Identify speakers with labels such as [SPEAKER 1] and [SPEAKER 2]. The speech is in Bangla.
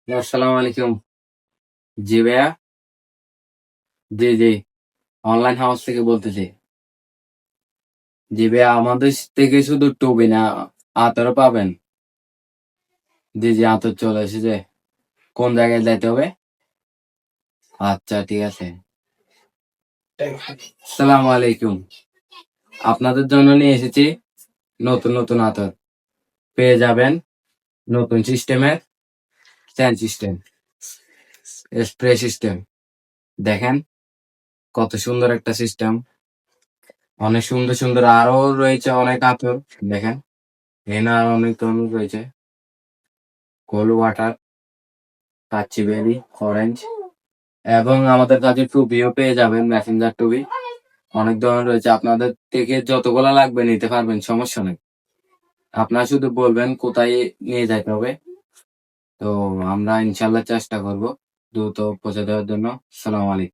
[SPEAKER 1] আসসালামু আলাইকুম। জি ভাইয়া। জি। অনলাইন হাউস থেকে বলতেছি। জি ভাইয়া, আমাদের থেকে শুধু টুবি না, আতরও পাবেন। জি, আতর চলে এসেছে। কোন জায়গায় যাইতে হবে? আচ্ছা, ঠিক আছে। আসসালামু আলাইকুম। আপনাদের জন্য নিয়ে এসেছি নতুন নতুন আতর। পেয়ে যাবেন নতুন সিস্টেমের স্ট্যান্ড সিস্টেম, স্প্রে সিস্টেম। দেখেন কত সুন্দর একটা সিস্টেম। অনেক সুন্দর সুন্দর আরো রয়েছে অনেক আতর। দেখেন এখানে আরো অনেক ধরনের রয়েছে। কোল্ড ওয়াটার, কাচ্চি বেরি, অরেঞ্জ, এবং আমাদের কাছে টুপিও পেয়ে যাবেন, মেসেঞ্জার টুপি। অনেক ধরনের রয়েছে, আপনাদের থেকে যতগুলা লাগবে নিতে পারবেন, সমস্যা নেই। আপনারা শুধু বলবেন কোথায় নিয়ে যেতে হবে, তো আমরা ইনশাল্লাহ চেষ্টা করব দ্রুত পৌঁছে দেওয়ার জন্য। সালাম আলাইকুম।